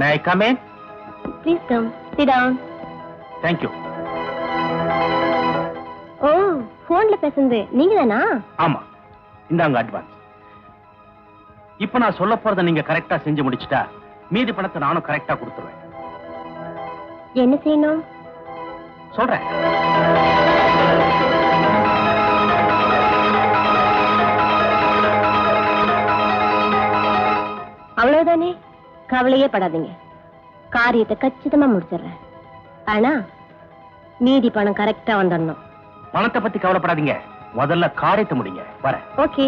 May I come in? Please come. Sit down. Thank you. Oh, போன்ல பேசுறது நீங்க தானா? ஆமா. இந்தாங்க அட்வான்ஸ். இப்ப நான் சொல்ல போறத நீங்க கரெக்டா செஞ்சு முடிச்சிட்டா மீதி பணத்தை நானும் கரெக்டா கொடுத்துருவேன். என்ன செய்யணும்? சொல்றேன். அவ்வளவுதானே, கவலையே படாதீங்க. காரியத்தை கச்சிதமா முடிச்சிடுறேன். ஆனா மீதி பணம் கரெக்டா வந்துடணும். பணத்தை பத்தி கவலைப்படாதீங்க, முதல்ல காரியத்தை முடிங்க. வரேன். ஓகே.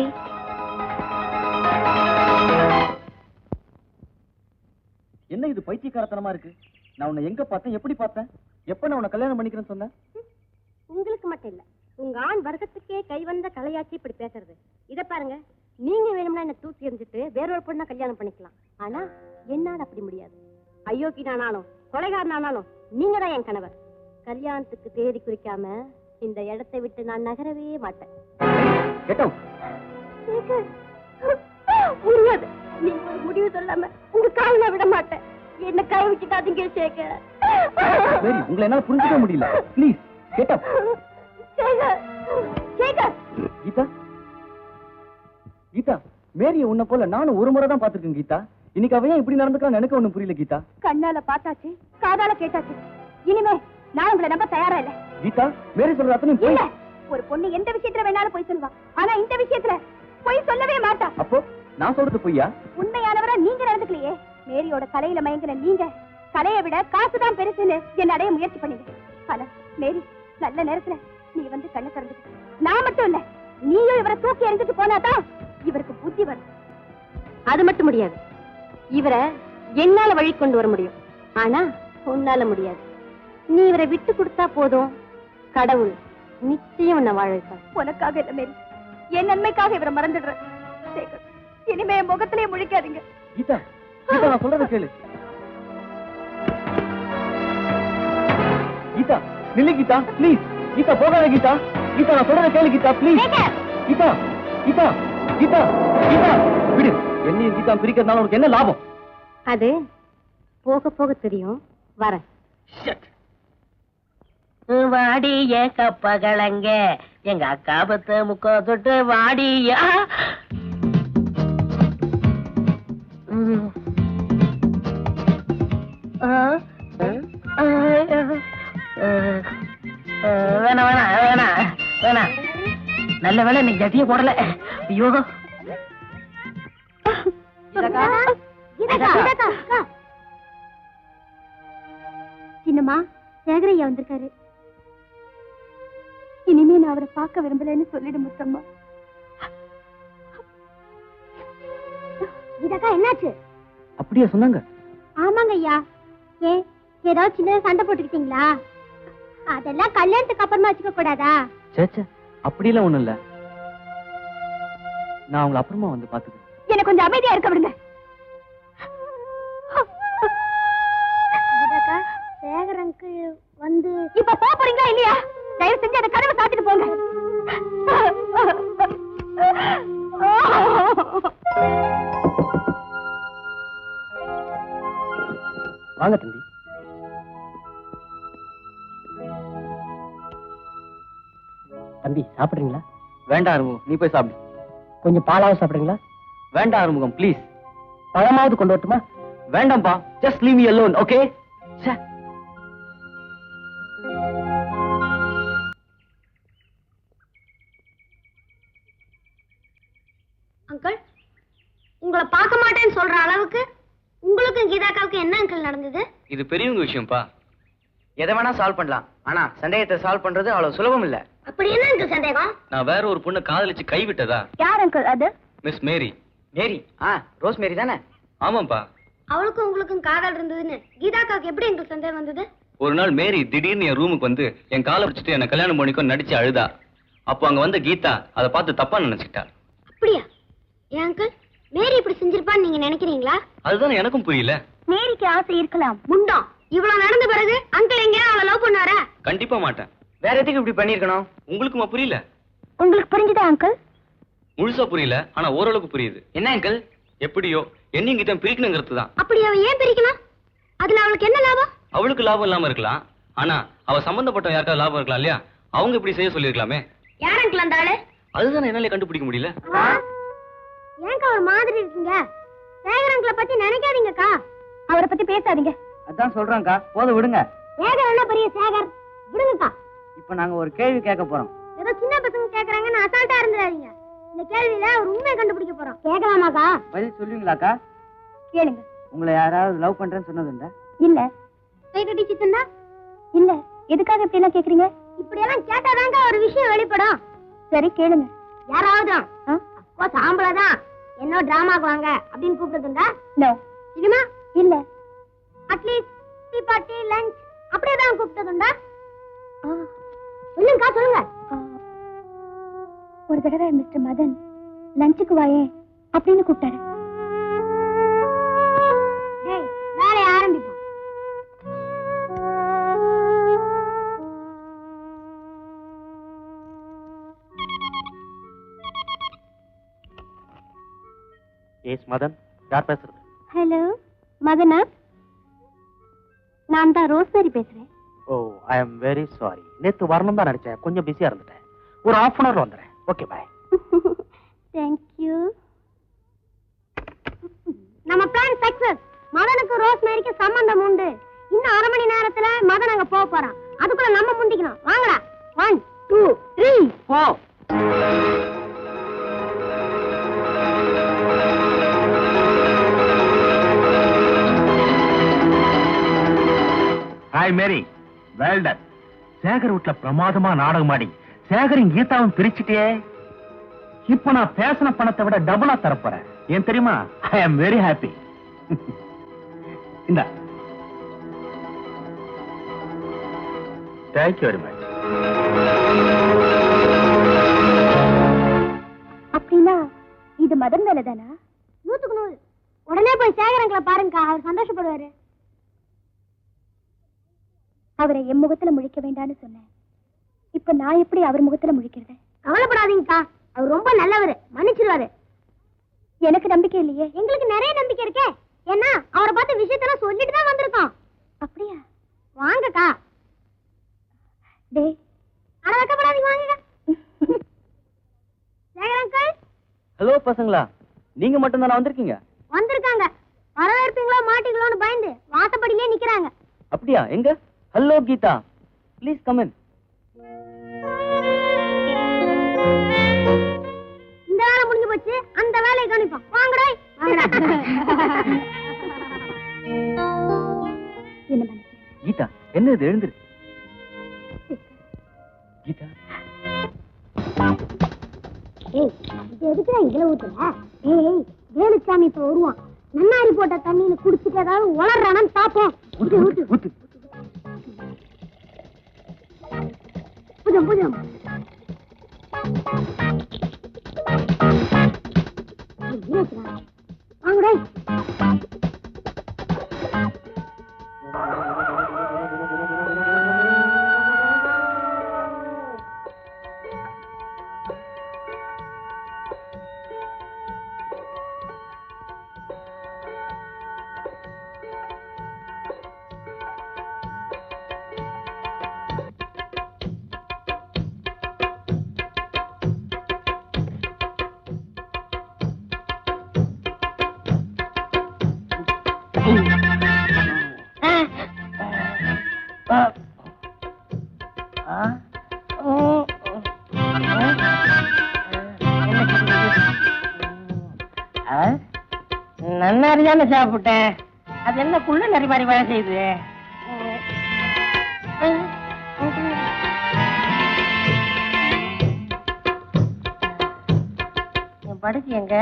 என்ன இது பைத்தியக்காரத்தனமா இருக்கு? நான் உன்னை எங்க பார்த்தேன், எப்படி பார்த்தேன், எப்ப நான் உன்னை கல்யாணம் பண்ணிக்கிறேன்னு சொன்னேன்? உங்களுக்கு மட்டும் இல்ல, உங்க ஆண் வர்க்கத்துக்கே கை வந்த கலையாச்சி இப்படி பேசுறது. இத பாருங்க, நீங்க வேணும்னா என்ன தூக்கி எறிஞ்சிட்டு வேறொரு பொண்ணை கல்யாணம் பண்ணிக்கலாம். ஆனா என்னால அப்படி முடியாது. அயோக்கி நானாலும் கொலைகாரனானாலும் நீங்க தான் என் கணவர். கல்யாணத்துக்கு தேதி குறிக்காம இந்த இடத்தை விட்டு நான் நகரவே மாட்டேன். முடியாது. நீங்க ஒரு முடிவு சொல்லாம உங்க கால விட மாட்டேன். என்ன கை வச்சுட்டாதீங்க சேகர். உங்களை என்னால புரிஞ்சுக்க முடியல. Please get up. Sekhar, Sekhar. Geetha, Geetha, மேரிய உன்னை போல நானும் ஒரு முறை தான் பாத்துருக்கேன் கீதா. இன்னைக்கு அவன் இப்படி நடந்துக்கான்னு எனக்கு ஒண்ணும் புரியல கீதா. கண்ணால பார்த்தாச்சு, காதால கேட்டாச்சு. இனிமே நான் உங்களை நம்ப தயாரா இல்ல. கீதா, மேரி சொல்ற அத்தனை போய். ஒரு பொண்ணு எந்த விஷயத்துல வேணாலும் போய் சொல்லுவா, ஆனா இந்த விஷயத்துல போய் சொல்லவே மாட்டா. அப்போ நான் சொல்றது பொய்யா? உண்மையானவரா நீங்க நடந்துக்கலையே. மேரியோட கலையில மயங்கின நீங்க கலையை விட காசுதான் பெருசுன்னு என்ன அடைய முயற்சி பண்ணீங்க. ஆனா மேரி நல்ல நேரத்துல நீ வந்து கண்ணை திறந்துட்ட. நான் மட்டும் இல்ல, நீயும் இவரை தூக்கி எறிஞ்சிட்டு போனாதான் இவருக்கு புத்தி வரும். அது மட்டும் முடியாது. இவரை என்னால வழி கொண்டு வர முடியும், ஆனா உன்னால முடியாது. நீ இவரை விட்டு கொடுத்தா போதும், கடவுள் நிச்சயம் உன்னை வாழ வைப்பார். உனக்காக இல்ல மேரி, என் நன்மைக்காக இவரை மறந்துடுறேன். இனிமே என் முகத்திலே முழிக்காதீங்க. கீதா, கீதா, நான் சொல்றத கேளு. கீதா, நில்லு கீதா, ப்ளீஸ். கீதா, போகாத கீதா. கீதா, நான் சொல்றத கேளு கீதா, ப்ளீஸ். கீதா, கீதா, கீதா, கீதா, விடு. என்னையும் கீதா பிரிக்கிறதுனால உனக்கு என்ன லாபம்? அது போக போக தெரியும். வரேன். வாடிய கப்பகளங்க எங்க அக்கா பத்து முக்கோ தொட்டு வாடிய. வேணா வேணா வேணா வேணா. நல்ல வேலை நீ ஜட்டிய போடல. ஐயோ, சின்னம்மா, சேகரையா வந்திருக்காரு. இனிமே நான் அவரை பார்க்க விரும்பலன்னு சொல்லிடு முத்தம்மா. இதக்கா என்னாச்சு? அப்படியே சொன்னாங்க. ஆமாங்க ஐயா. ஏதாவது சின்ன சண்டை போட்டுக்கிட்டீங்களா? அதெல்லாம் கல்யாணத்துக்கு அப்புறமா வச்சுக்க கூடாதா? சேச்சே, அப்படியெல்லாம் ஒண்ணும் இல்ல. நான் அவங்களை அப்புறமா வந்து பாத்துக்கிறேன். என்ன கொஞ்சம் அமைதியா இருக்க விடுங்க. சேகரனுக்கு வந்து இப்ப போறீங்களா இல்லையா? தயவு செஞ்சு அந்த கதவை சாத்திட்டு போங்க. வாங்க தம்பி. தம்பி சாப்பிடுறீங்களா? வேண்டாம் அறுமுகம், நீ போய் சாப்பிடு. கொஞ்சம் பாலாவது சாப்பிடுறீங்களா? வேண்டாம் அறுமுகம், ப்ளீஸ். பழமாவது கொண்டு வரட்டுமா? வேண்டாம்பா, just leave me alone, okay? Uncle, உங்களை பார்க்க மாட்டேன்னு சொல்ற அளவுக்கு உங்களுக்கும் கீதாக்காவுக்கு என்ன அங்கிள் நடந்தது? இது பெரியவங்க விஷயம்ப்பா. எதை வேணா சால்வ் பண்ணலாம், ஆனா சந்தேகத்தை சால்வ் பண்றது அவ்வளவு சுலபம் இல்ல. அப்படி என்ன அங்கிள் சந்தேகம்? நான் வேற ஒரு பொண்ணு காதலிச்சு கைவிட்டதா? யார் அங்கிள் அது? மிஸ் மேரி. மேரி? ரோஸ் மேரி தானே? ஆமாப்பா. அவளுக்கும் உங்களுக்கும் காதல் இருந்ததுன்னு கீதாக்காவுக்கு எப்படி அங்கிள் சந்தேகம் வந்தது? ஒரு நாள் மேரி திடீர்னு என் ரூமுக்கு வந்து என் காலை பிடிச்சிட்டு என்ன கல்யாணம் பண்ணிக்கோ நடிச்சு அழுதா. அப்போ அங்க வந்த கீதா அதை பார்த்து தப்பா நினைச்சுக்கிட்டா. அப்படியா? ஏன் அங்கிள், மேரி இப்படி செஞ்சிருப்பான்னு நீங்க நினைக்கிறீங்களா? அதுதான் எனக்கும் புரியல. மேரிக்கு ஆசை இருக்கலாம். முண்டம், இவ்வளவு நடந்த பிறகு அங்கிள் எங்கேயா அவளை லவ் பண்ணாரா? கண்டிப்பா மாட்டேன். வேற எதுக்கு இப்படி பண்ணிருக்கணும்? உங்களுக்குமா புரியல? உங்களுக்கு புரிஞ்சுதா அங்கிள்? முழுசா புரியல, ஆனா ஓரளவுக்கு புரியுது. என்ன அங்கிள்? எப்படியோ என்னையும் கீதா பிரிக்கணுங்கிறது தான். அப்படி அவன் ஏன் பிரிக்கலாம்? அதுல அவளுக்கு என்ன லாபம்? அவளுக்கு லாபம் இல்லாம இருக்கலாம், ஆனா அவ சம்பந்தப்பட்ட யாருக்காவது லாபம் இருக்கலாம் இல்லையா? அவங்க இப்படி செய்ய சொல்லிருக்கலாமே. யாருக்குல அந்த ஆளு? அதுதான் என்னால கண்டுபிடிக்க முடியல. ஏங்கா ஒரு மாதிரி இருக்கீங்க? சேகரங்களை பத்தி நினைக்காதீங்கக்கா. அவரை பத்தி பேசாதீங்க. அதான் சொல்றேன்க்கா, போத விடுங்க. சேகர் என்ன பெரிய சேகர்? விடுங்கக்கா. இப்ப நாங்க ஒரு கேள்வி கேட்க போறோம். ஏதோ சின்ன பசங்க கேக்குறாங்கன்னு அசால்ட்டா இருந்துடாதீங்க. இந்த கேள்வியில ஒரு உண்மையை கண்டுபிடிக்க போறோம். கேட்கலாமாக்கா? பதில் சொல்லுவீங்களாக்கா? கேளுங்க. உங்களை யாராவது லவ் பண்றேன்னு சொன்னதுண்டா? இல்ல. கை கட்டி சித்தந்தா? இல்ல. எதுக்காக இப்படி எல்லாம் கேக்குறீங்க? இப்படி எல்லாம் கேட்டாதாங்க ஒரு விஷயம் வெளிப்படும். சரி கேளுங்க. யாராவது அப்போ சாம்பளதான் என்ன டிராமாக்கு வாங்க அப்படின்னு கூப்பிடுறதுண்டா? நோ. சினிமா? இல்ல. அட்லீஸ்ட் டீ பார்ட்டி லஞ்ச் அப்படியே தான் கூப்பிட்டதுண்டா? சொல்லுங்கக்கா சொல்லுங்க. ஒரு தடவை மிஸ்டர் மதன் லஞ்சுக்கு வாயே அப்படின்னு கூப்பிட்டாரு. வேலையை ஆரம்பிப்போம். எஸ் மதன், யார் பேசுறது? ஹலோ மதனா, நான் தான் ரோஸ்மேரி பேசுறேன். ஓ, ஐ எம் வெரி சாரி. நேத்து வரணும் தான் நினைச்சேன், கொஞ்சம் பிஸியா இருந்துட்டேன். ஒரு half an hour வந்துடுறேன். Okay bye. தேங்க்யூ. நம்ம பிளான் சக்சஸ். மதனுக்கு ரோஸ்மேரிக்கு சம்பந்தம் உண்டு. இன்னும் 1/2 மணி நேரத்துல மதன் அங்க போக போறான். அதுக்குள்ள நம்ம முந்திக்கணும். வாங்கடா. 1 2 3 போ. ஹாய் மேரி, வெல் டன். சேகர் வீட்ல பிரமாதமா நாடகம் ஆடி சேகரின் கீதாவும் பிரிச்சுட்டே. இப்ப நான் பேசின பணத்தை விட டபுளா தரப்போறேன். ஏன் தெரியுமா? I am very happy. இந்த தேங்க்யூ வெரி மச். அப்படின்னா இது மதன் வேலை தானா? 100க்கு 100. உடனே போய் சேகரங்களை பாருங்க, அவர் சந்தோஷப்படுவாரு. அவரை என் முகத்துல முழிக்க வேண்டாம்னு சொன்னேன். இப்ப நான் எப்படி அவர் முகத்துல முழிக்கிறது? கவலைப்படாதீங்கக்கா, அவர் ரொம்ப நல்லவர், மன்னிச்சிருவாரு. எனக்கு நம்பிக்கை இல்லையே. எங்களுக்கு நிறைய நம்பிக்கை இருக்கே. ஏன்னா அவரை பார்த்து விஷயத்தெல்லாம் சொல்லிட்டு தான் வந்திருக்கோம். அப்படியா? வாங்கக்கா. டேய், அட வைக்கப்படாதீங்க, வாங்கக்கா. சேகரங்கள். ஹலோ பசங்களா, நீங்க மட்டும் தானே வந்திருக்கீங்க? வந்திருக்காங்க. வரவேற்பீங்களோ மாட்டீங்களோன்னு பயந்து வாசப்படியிலே நிக்கிறாங்க. அப்படியா? எங்க? Hello Geetha, please come in. இந்த வேலை முடிஞ்சு போச்சு, அந்த வேலையை கவனிப்போம். வாங்கடா. என்ன கீதா, என்ன இது? எழுந்துரு கீதா. ஏய், இது எதுக்குடா இவ்வளவு ஊத்துற? ஏய், வேலுச்சாமி இப்ப வருவான். நன்னாரி போட்ட தண்ணியில குடிச்சிட்டு ஏதாவது உளறானு பாப்போம். ஊத்து ஊத்து ஊத்து. புஜம் புஜம். வாங்கடா. நன்னாரி தானே சாப்பிட்டேன். அது என்ன குள்ள நரி மாதிரி வேலை செய்யுது? படுக்கு எங்க?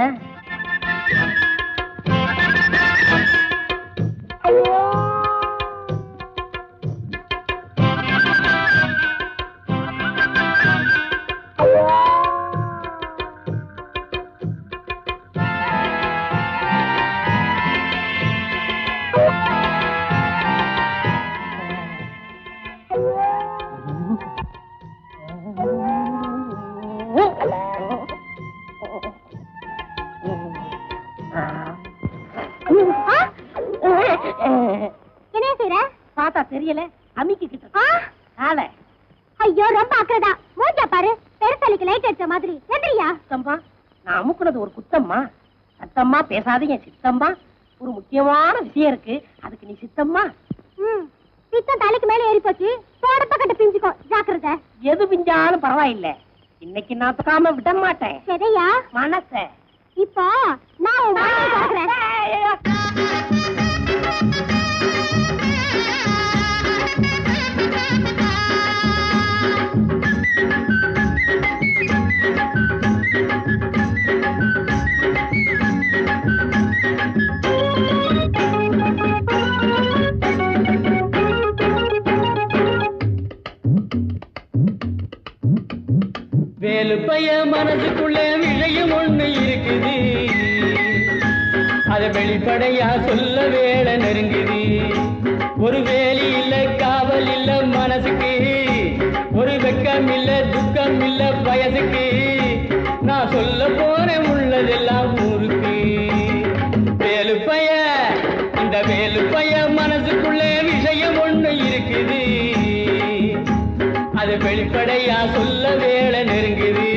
பார்த்தா தெரியல அமிக்கிட்டு காலை. ஐயோ ரொம்ப அக்கறதா. மூஞ்ச பாரு, பெருசாலிக்கு லைட் அடிச்ச மாதிரி. எந்திரியா. சித்தம்மா, நான் அமுக்குனது ஒரு குத்தம்மா. சத்தம்மா பேசாதீங்க சித்தம்மா. ஒரு முக்கியமான விஷயம் இருக்கு, அதுக்கு நீ சித்தம்மா. பித்தம் தலைக்கு மேல ஏறி போச்சு. போடப்ப கட்ட பிஞ்சுக்கோ, ஜாக்கிரதை. எது பிஞ்சாலும் பரவாயில்ல, இன்னைக்கு நான் தக்காம விட மாட்டேன். சரியா மனச. இப்போ நான் உன் வாயை பார்க்கிறேன். வேலுப்பைய மனசுக்குள்ள விஷயம் ஒண்ணு இருக்குது, அத வெளிப்படையா சொல்ல வேலை நெருங்குது. ஒரு வேலி இல்ல, காவல் இல்ல மனசுக்கு, ஒரு வெக்கம் இல்ல, துக்கம் இல்ல வயசுக்கு. நான் சொல்ல போறேன் உள்ளதெல்லாம் ஊருக்கு. வேலுப்பைய, இந்த வேலுப்பைய மனசுக்குள்ள விஷயம் ஒண்ணு இருக்குது, அது வெளிப்படையா சொல்ல வேலை நெருங்குது.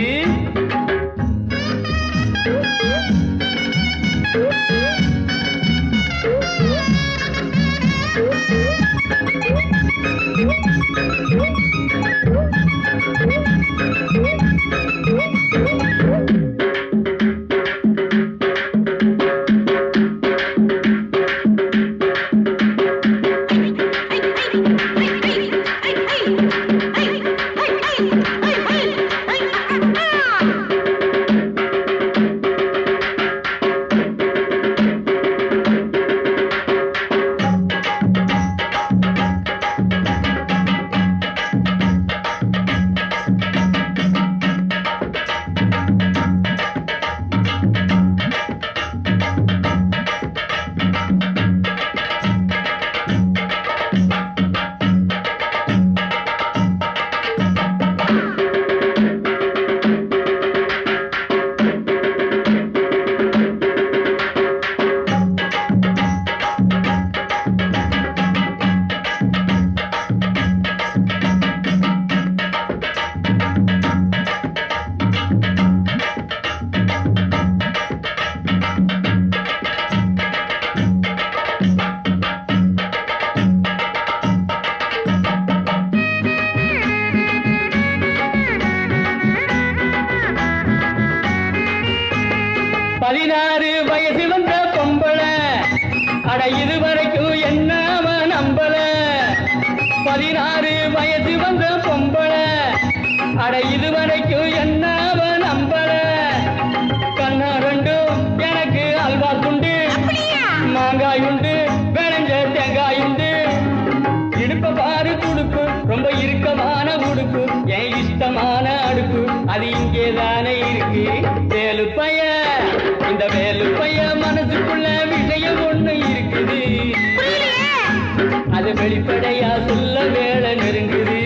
வெளிப்படையா சொல்ல வேலை நெருங்குது.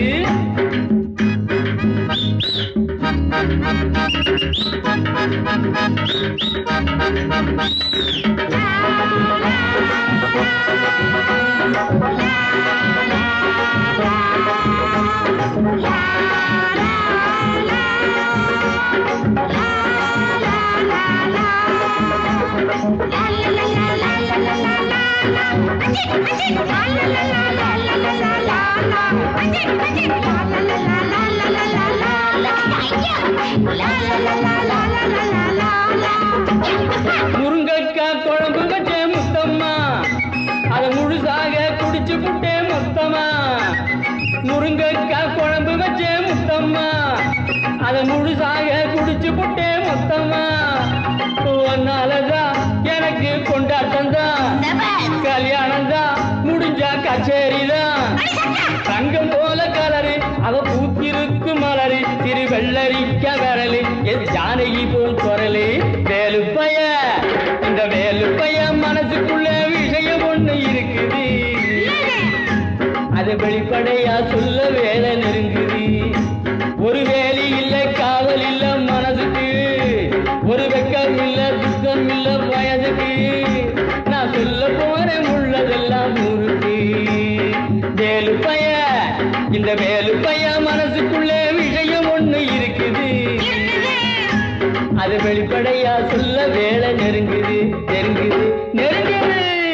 முருங்கக்காய் குழம்பு வச்ச முத்தம்மா, அத முழுசாக குடிச்சு புட்டே மொத்தமா. முருங்கக்காய் குழம்பு வச்ச முத்தம்மா, அத முழுசாக குடிச்சு புட்டே மொத்தமா. ஒன்னாலதான் எனக்கு கொண்டாட்டம் தான், கல்யாணம் தான் முடிஞ்சா கச்சேரிதான். தங்கம் போல கலரு அவ பூத்திருக்கு மலரு, திரு வெள்ளரிக்க விரலு என் ஜானகி போல் குரலு. வேலுப்பைய, இந்த வேலுப்பைய மனசுக்குள்ள விஷயம் ஒண்ணு இருக்குது, அது வெளிப்படையா சொல்ல வேலை நெருங்குது. ஒரு வேலி இல்ல, காவல் இல்ல மனசுக்கு, ஒரு வெக்கம் இல்ல, துக்கம் இல்ல வயதுக்கு. நான் சொல்ல போறேன் உள்ளதெல்லாம் ஊருக்கு. வேலு பைய இந்த வேலு பைய மனசுக்குள்ளே விஷயம் ஒண்ணு இருக்குது அது வெளிப்படையா சொல்ல வேலை நெருங்குது நெருங்குது நெருங்குது